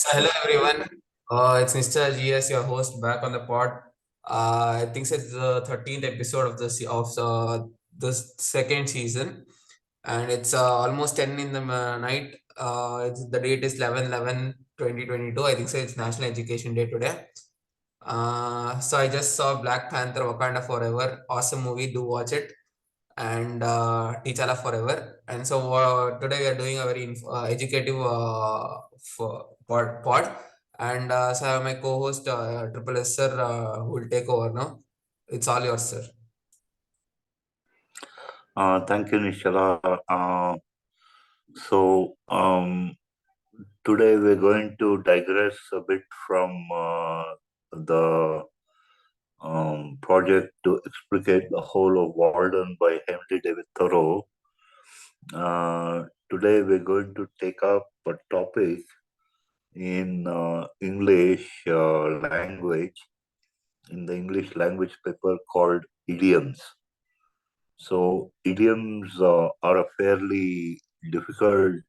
So hello everyone. It's Mr. GS, your host, back on the pod. I think it's the 13th episode of the second season, and it's almost 10 in the night. The date is 11/11/2022. I think so. It's National Education Day today. So I just saw Black Panther: Wakanda Forever. Awesome movie. Do watch it and Tichala Forever. And so today we are doing a very educative pod. And so I have my co-host Triple S sir who will take over now. It's all yours, sir. Thank you, Nishala. So today we're going to digress a bit from the project to explicate the whole of Walden by Henry David Thoreau. Today we're going to take up a topic in English language, in the English language paper called idioms. So idioms are a fairly difficult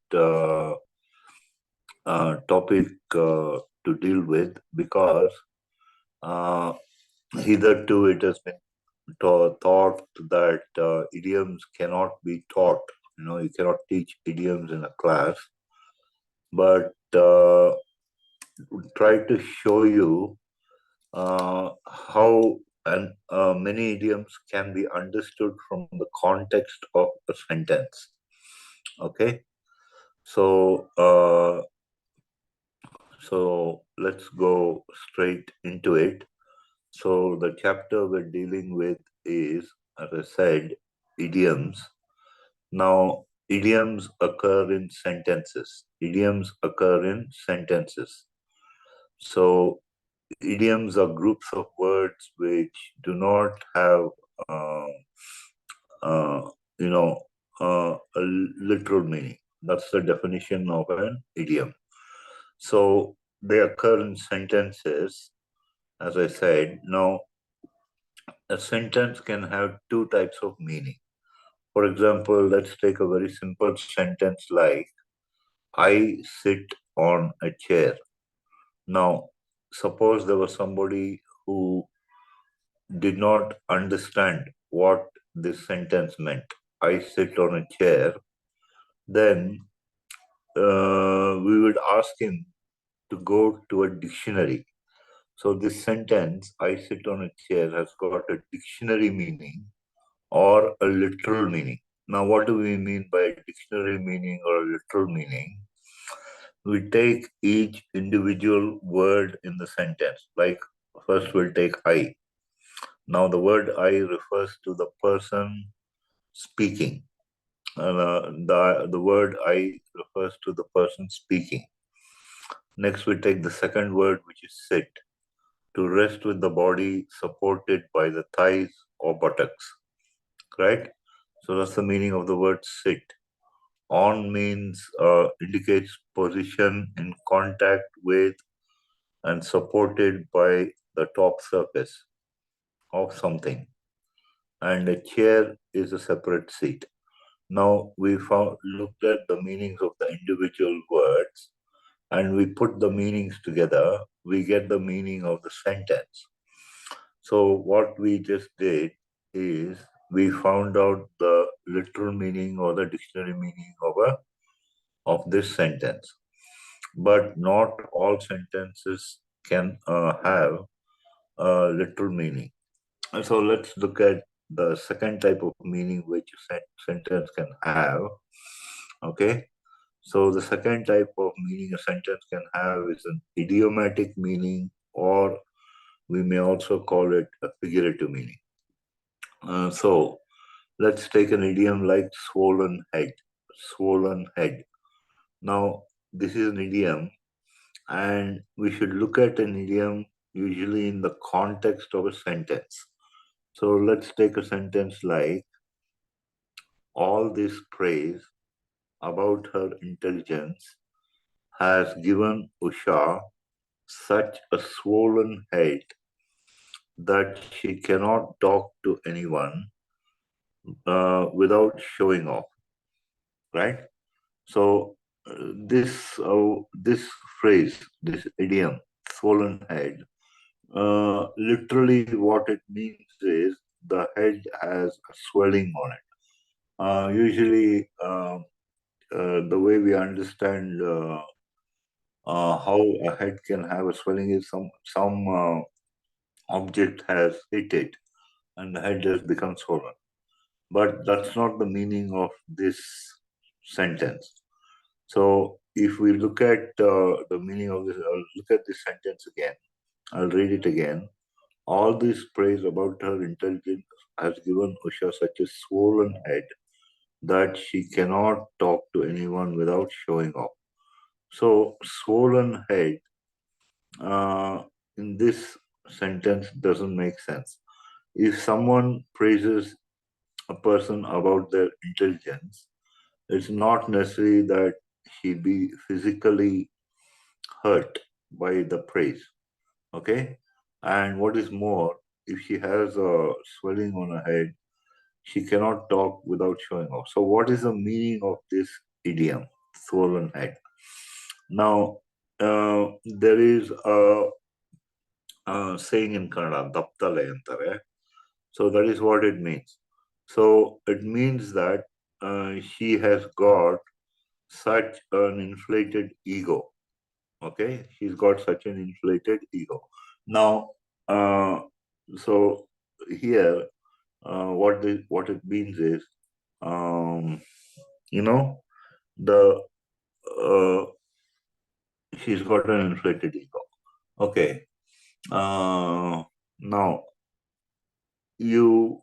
topic to deal with because uh, hitherto it has been thought that idioms cannot be taught. You cannot teach idioms in a class, but try to show you how and many idioms can be understood from the context of a sentence. Okay, so let's go straight into it. So the chapter we're dealing with is, as I said, idioms. Now, idioms occur in sentences. Idioms occur in sentences. So idioms are groups of words which do not have, uh, uh, you know, a literal meaning. That's the definition of an idiom. So they occur in sentences, as I said. Now, a sentence can have two types of meaning. For example, let's take a very simple sentence like, I sit on a chair. Now, suppose there was somebody who did not understand what this sentence meant. I sit on a chair. Then we would ask him to go to a dictionary. So this sentence, I sit on a chair, has got a dictionary meaning or a literal meaning. Now, what do we mean by dictionary meaning or a literal meaning? We take each individual word in the sentence. Like, first we'll take I. Now, the word I refers to the person speaking. The word I refers to the person speaking. Next, we take the second word, which is sit, to rest with the body supported by the thighs or buttocks. Right? So that's the meaning of the word sit. On means indicates position in contact with and supported by the top surface of something. And a chair is a separate seat. Now we looked at the meanings of the individual words and we put the meanings together, we get the meaning of the sentence. So what we just did is we found out the literal meaning or the dictionary meaning of this sentence. But not all sentences can have a literal meaning. And so let's look at the second type of meaning which a sentence can have. Okay. So the second type of meaning a sentence can have is an idiomatic meaning, or we may also call it a figurative meaning. So let's take an idiom like swollen head. Swollen head. Now, this is an idiom, and we should look at an idiom usually in the context of a sentence. So let's take a sentence like, all this praise about her intelligence has given Usha such a swollen head that she cannot talk to anyone without showing off, right? So this phrase, this idiom, swollen head, literally what it means is the head has a swelling on it. Usually, the way we understand how a head can have a swelling is some object has hit it and the head has become swollen. But that's not the meaning of this sentence. So if we look at the meaning of this, I'll look at this sentence again. I'll read it again. All this praise about her intelligence has given Usha such a swollen head that she cannot talk to anyone without showing off. So, swollen head in this sentence doesn't make sense. If someone praises a person about their intelligence, it's not necessary that he be physically hurt by the praise. Okay? And what is more, if she has a swelling on her head, she cannot talk without showing off. So, what is the meaning of this idiom, swollen head? Now, there is a saying in Kannada, "Daptale" antare. So that is what it means. So it means that she has got such an inflated ego. Okay, she's got such an inflated ego. Now, uh, so here, what it means is, um, you know, the uh, she's got an inflated ego. Okay. Now you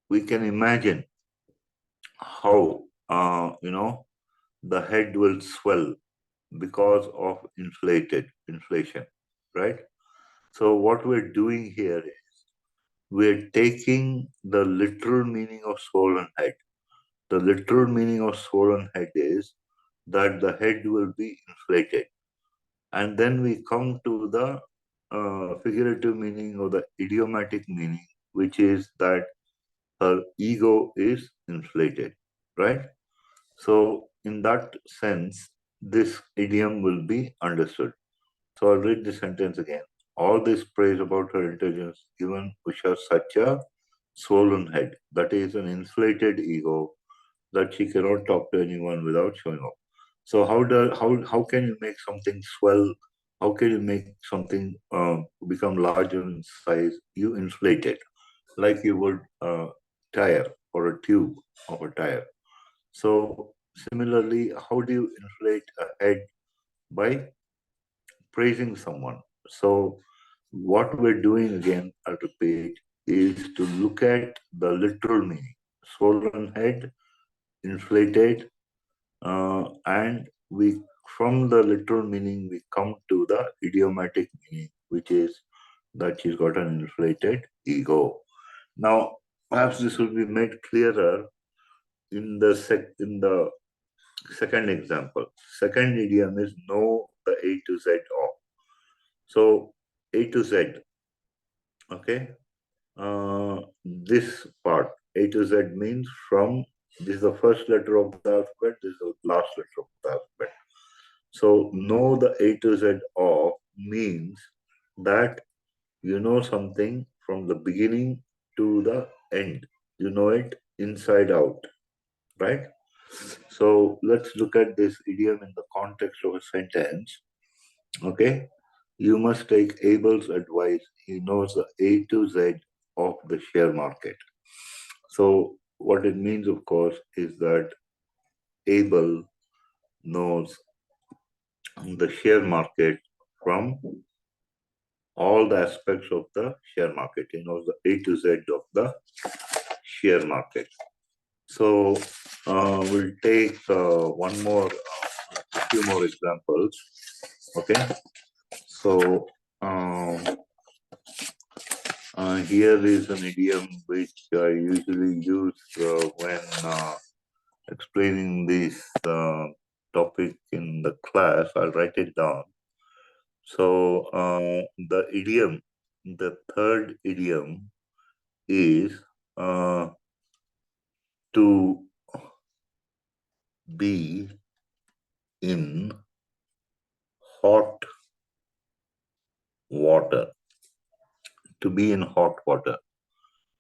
we can imagine how the head will swell because of inflation, right? So what we're doing here is we're taking the literal meaning of swollen head. The literal meaning of swollen head is that the head will be inflated. And then we come to the figurative meaning or the idiomatic meaning, which is that her ego is inflated, right? So, in that sense, this idiom will be understood. So, I'll read the sentence again. All this praise about her intelligence given Usha such a swollen head, that is, an inflated ego, that she cannot talk to anyone without showing off. So, how can you make something swell? How can you make something become larger in size? You inflate it like you would a tire or a tube of a tire. So similarly, how do you inflate a head? By praising someone. So what we're doing again, I'll repeat, is to look at the literal meaning. Swollen head, inflated, and we from the literal meaning we come to the idiomatic meaning, which is that she's got an inflated ego. Now, perhaps this will be made clearer in the second example. Second idiom is know the A to Z of. So A to Z, okay. This part A to Z means from this is the first letter of the alphabet. This is the last letter of the alphabet. So know the A to Z of means that you know something from the beginning to the end. You know it inside out, right? So let's look at this idiom in the context of a sentence. Okay. You must take Abel's advice. He knows the A to Z of the share market. So what it means, of course, is that Abel knows the share market from all the aspects of the share market. He knows the A to Z of the share market. So we'll take a few more examples. Okay. So here is an idiom which I usually use when explaining this topic in the class. I'll write it down. So the third idiom is to be in hot water, to be in hot water.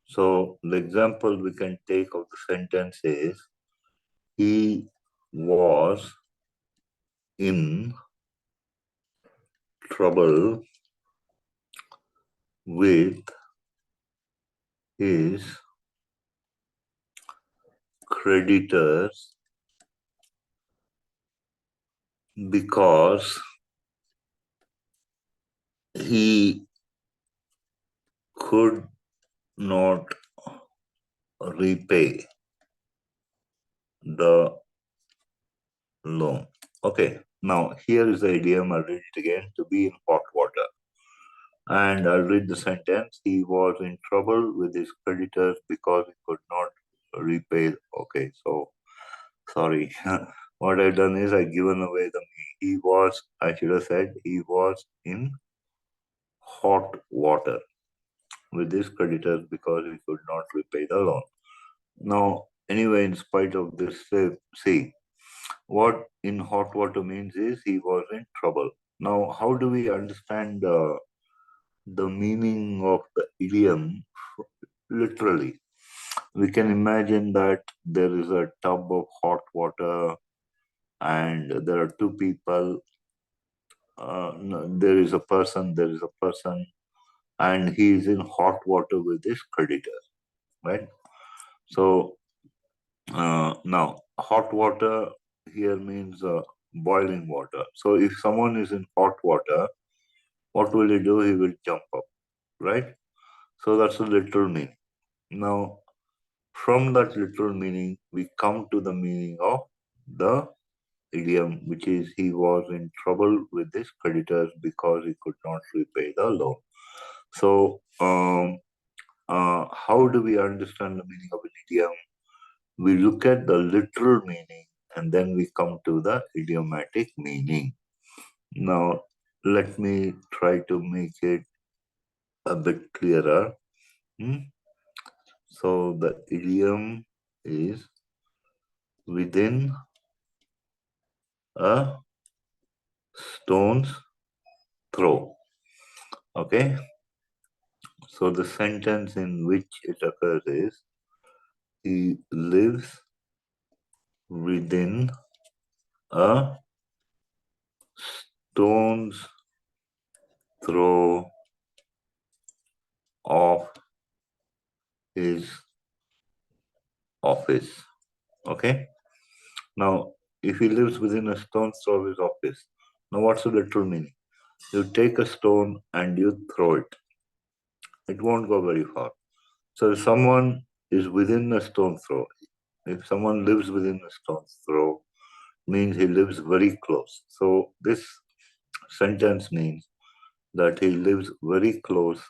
So the example we can take of the sentence is he was in trouble with his creditors because he could not repay the loan. Okay, now here is the idiom. I'll read it again: to be in hot water. And I'll read the sentence. He was in trouble with his creditors because he could not repay. Okay, so sorry. What I've done is I've given away the me. He was, I should have said, he was in hot water with his creditors because he could not repay the loan. Now, anyway, in spite of this, see, what in hot water means is he was in trouble. Now, how do we understand the meaning of the idiom literally? We can imagine that there is a tub of hot water and there are two people. No, there is a person, and he is in hot water with his creditor, right? So now, hot water here means boiling water. So if someone is in hot water, what will he do? He will jump up, right? So that's the literal meaning. Now, from that literal meaning, we come to the meaning of the idiom, which is he was in trouble with his creditors because he could not repay the loan. So, how do we understand the meaning of an idiom? We look at the literal meaning and then we come to the idiomatic meaning. Now, let me try to make it a bit clearer. Hmm? So, the idiom is within a stone's throw. Okay? So, the sentence in which it occurs is he lives within a stone's throw of his office. Okay? Now, if he lives within a stone's throw of his office, now what's the literal meaning? You take a stone and you throw it. It won't go very far. So if someone is within a stone's throw, if someone lives within a stone's throw, means he lives very close. So this sentence means that he lives very close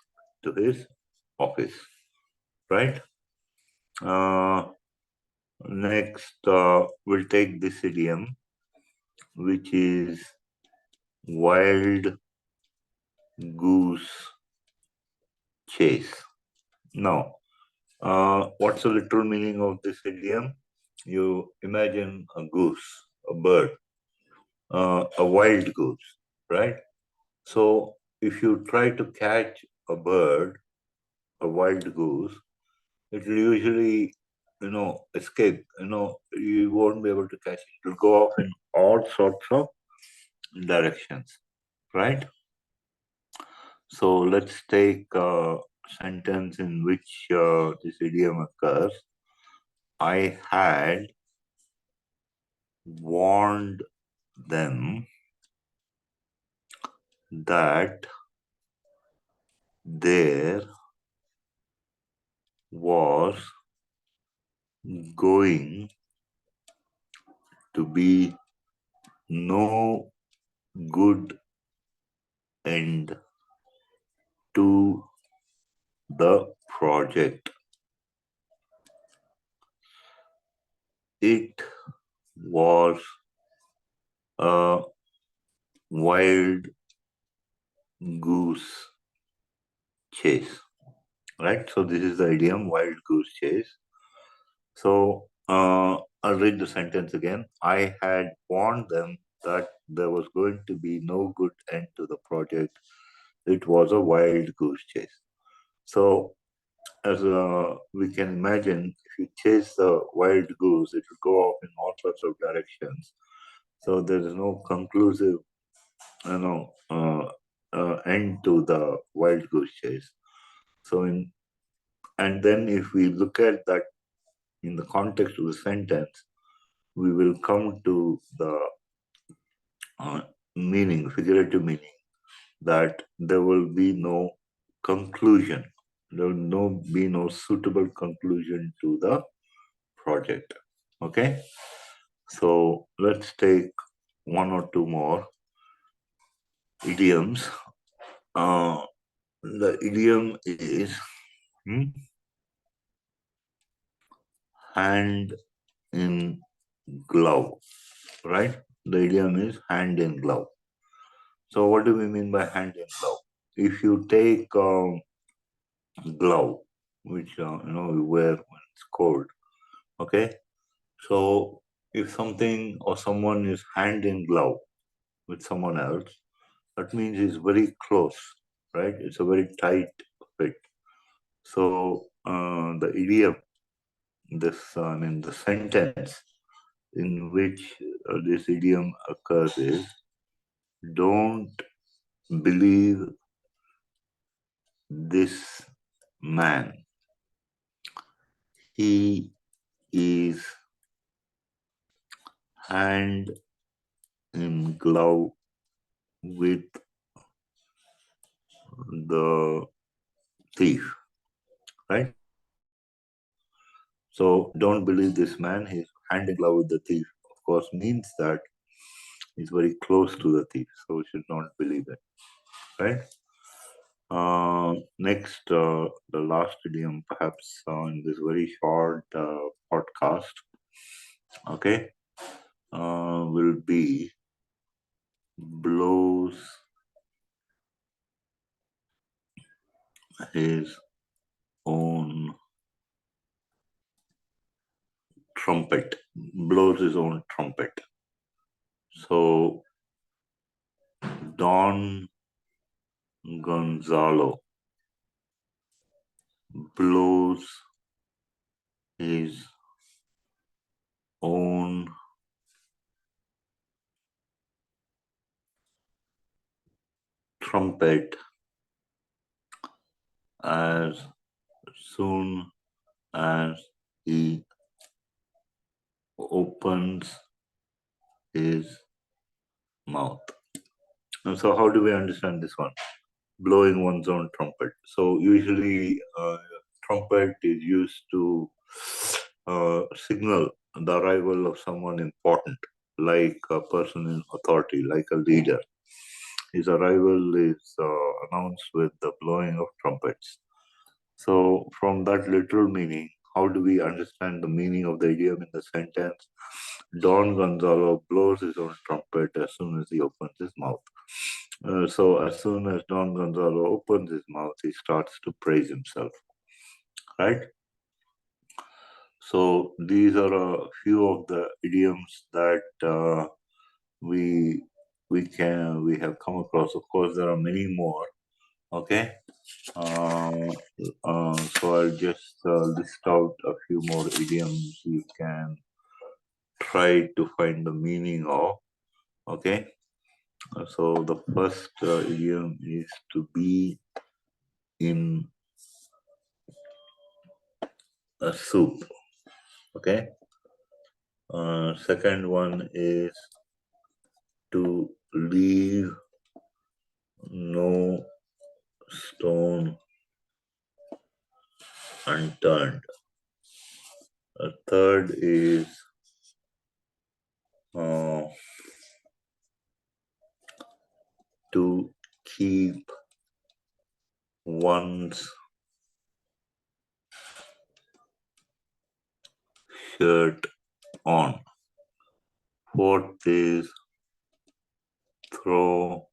to his office, right? Uh, Next, we'll take this idiom, which is wild goose chase. Now, what's the literal meaning of this idiom? You imagine a goose, a bird, a wild goose, right? So, if you try to catch a bird, a wild goose, it will usually, escape. You won't be able to catch it. It will go off in all sorts of directions, right? So let's take a sentence in which this idiom occurs. I had warned them that there was going to be no good end to the project. It was a wild goose chase, right? So this is the idiom wild goose chase. So I'll read the sentence again. I had warned them that there was going to be no good end to the project. It was a wild goose chase. So, as we can imagine, if you chase the wild goose, it will go off in all sorts of directions. So there is no conclusive, you know, end to the wild goose chase. So, and then if we look at that in the context of the sentence, we will come to the uh, meaning, figurative meaning, that there will be no conclusion. There will be no suitable conclusion to the project. Okay? So let's take one or two more idioms. The idiom is hand in glove, right? The idiom is hand in glove. So what do we mean by hand in glove? If you take glove, which we wear when it's cold, okay? So if something or someone is hand in glove with someone else, that means it's very close, right? It's a very tight fit. So the idiom, the sentence in which this idiom occurs is, don't believe this man. He is hand in glove with the thief, right? So don't believe this man, he's hand in glove with the thief. Of course, means that he's very close to the thief, so we should not believe it, right? Next, the last idiom, perhaps in this very short podcast, okay, will be blows his own trumpet. Blows his own trumpet. So Don Gonzalo blows his own trumpet as soon as he opens his mouth. And so, how do we understand this one? Blowing one's own trumpet. So, usually, trumpet is used to signal the arrival of someone important, like a person in authority, like a leader. His arrival is announced with the blowing of trumpets. So, from that literal meaning, how do we understand the meaning of the idiom in the sentence? Don Gonzalo blows his own trumpet as soon as he opens his mouth. So, as soon as Don Gonzalo opens his mouth, he starts to praise himself, right? So, these are a few of the idioms that we have come across. Of course, there are many more. Okay. So I'll just list out a few more idioms you can try to find the meaning of. Okay. So the first idiom is to be in a soup. Okay. Second one is to leave no stone unturned. A third is uh, to keep one's shirt on. Fourth is throw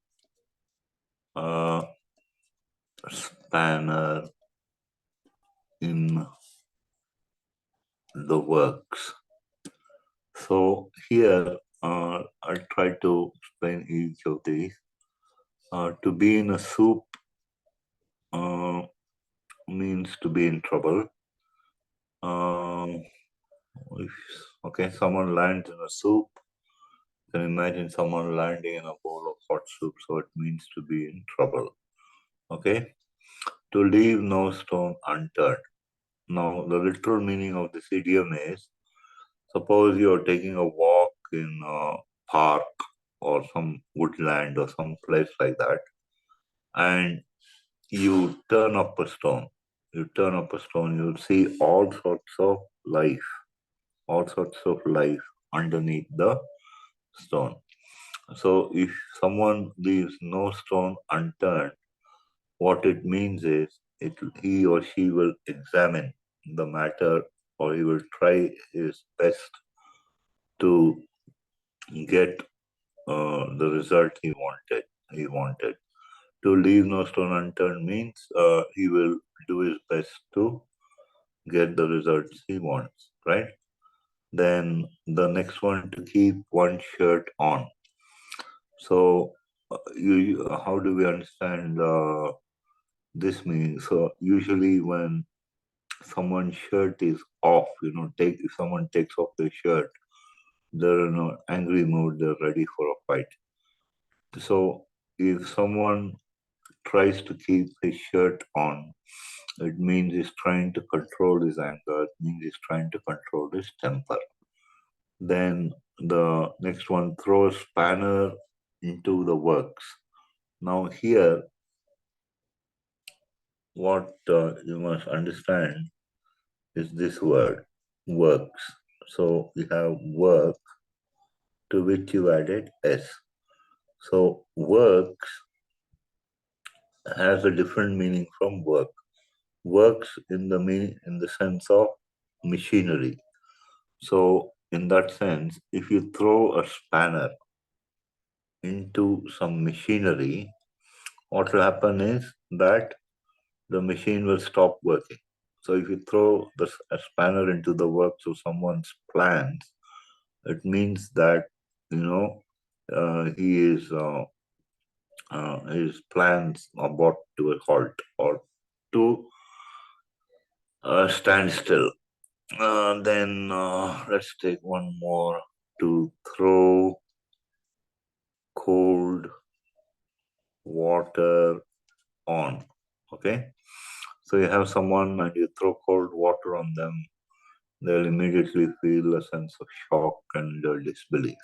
a spanner in the works. So here I'll try to explain each of these. To be in a soup uh, means to be in trouble. Um, okay, someone lands in a soup. You can imagine someone landing in a bowl of hot soup, so it means to be in trouble. Okay, to leave no stone unturned. Now, the literal meaning of this idiom is: suppose you're taking a walk in a park or some woodland or some place like that, and you turn up a stone. You turn up a stone, you'll see all sorts of life underneath the stone. So if someone leaves no stone unturned, what it means is he or she will examine the matter, or he will try his best to get the result he wanted. He wanted to leave no stone unturned means he will do his best to get the results he wants. Right. Then the next one, to keep one shirt on. So how do we understand this meaning? So usually when someone's shirt is off, take if someone takes off their shirt, they're in an angry mood, they're ready for a fight. So if someone tries to keep his shirt on, it means he's trying to control his anger, it means he's trying to control his temper. Then the next one, throw a spanner into the works. Now here, what you must understand is this word, works. So we have work, to which you added S. So works has a different meaning from work. Works in the sense of machinery. So in that sense, if you throw a spanner into some machinery, what will happen is that the machine will stop working. So if you throw a spanner into the works of someone's plans, it means that he is his plans are brought to a halt or to stand still. Then let's take one more, to throw cold water on. Okay, so you have someone and you throw cold water on them, they'll immediately feel a sense of shock and disbelief.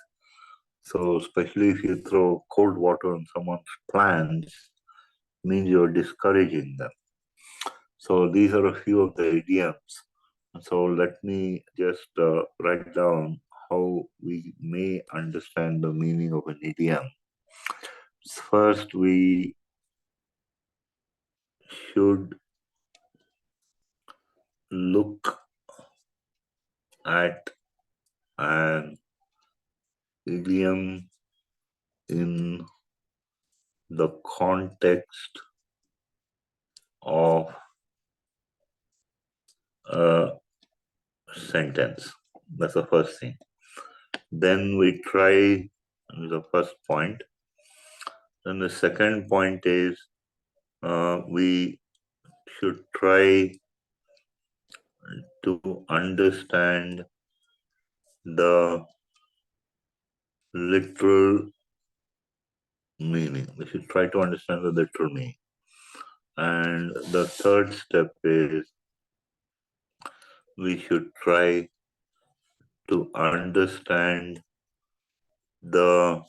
So, especially if you throw cold water on someone's plans, means you're discouraging them. So, these are a few of the idioms. So, let me just write down how we may understand the meaning of an idiom. First, we should look at an idiom in the context of a sentence. That's the first thing. Then we try the first point. Then the second point is we should try to understand the literal meaning. We should try to understand the literal meaning. And the third step is we should try to understand the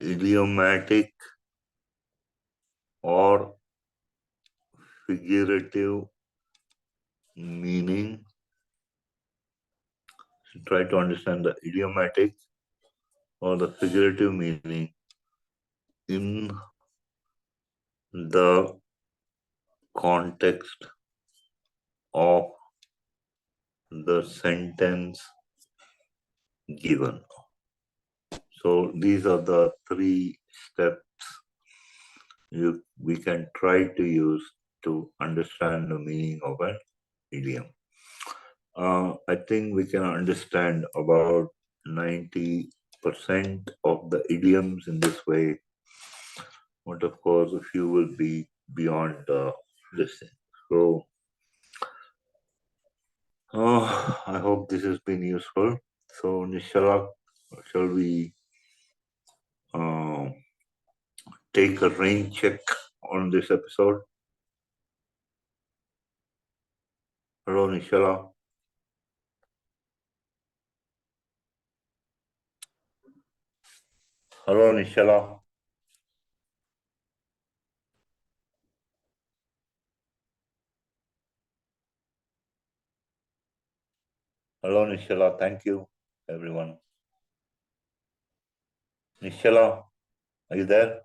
idiomatic or figurative meaning. Try to understand the idiomatic or the figurative meaning in the context of the sentence given. So these are the three steps we can try to use to understand the meaning of an idiom. I think we can understand about 90% of the idioms in this way. But of course, a few will be beyond this thing. So, I hope this has been useful. So, Nishala, shall we uh, take a rain check on this episode? Hello, Nishala. Hello, Nishala. Hello, Nishala. Thank you, everyone. Nishala, are you there?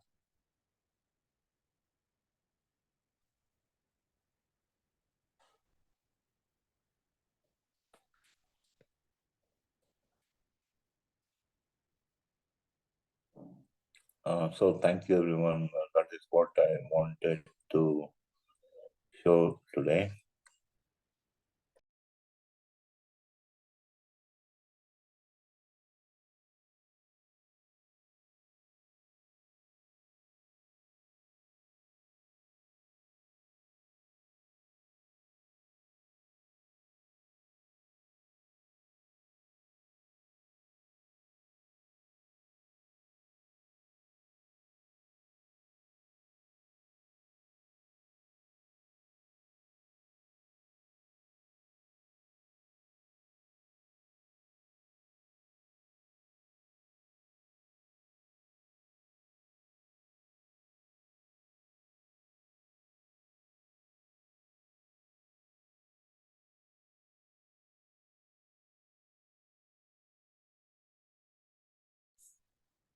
So thank you, everyone. That is what I wanted to show today.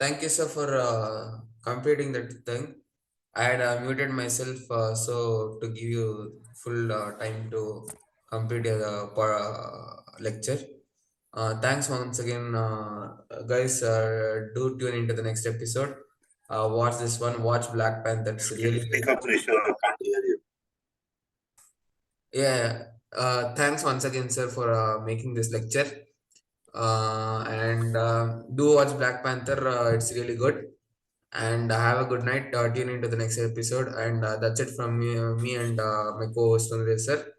Thank you, sir, for completing that thing. I had muted myself so to give you full time to complete your lecture. Thanks once again, guys. Do tune into the next episode. Watch this one. Watch Black Panther. It's Can you really speak up, Nishala? I can't hear you. yeah. Thanks once again, sir, for making this lecture. And do watch Black Panther. It's really good. And have a good night. Tune into the next episode. And that's it from me and my co-host Sundaresh sir.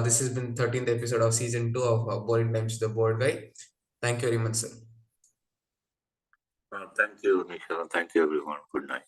This has been 13th episode of season 2 of Boring Times to the Board Guy. Thank you very much, sir. Thank you, Nishala. Thank you, everyone. Good night.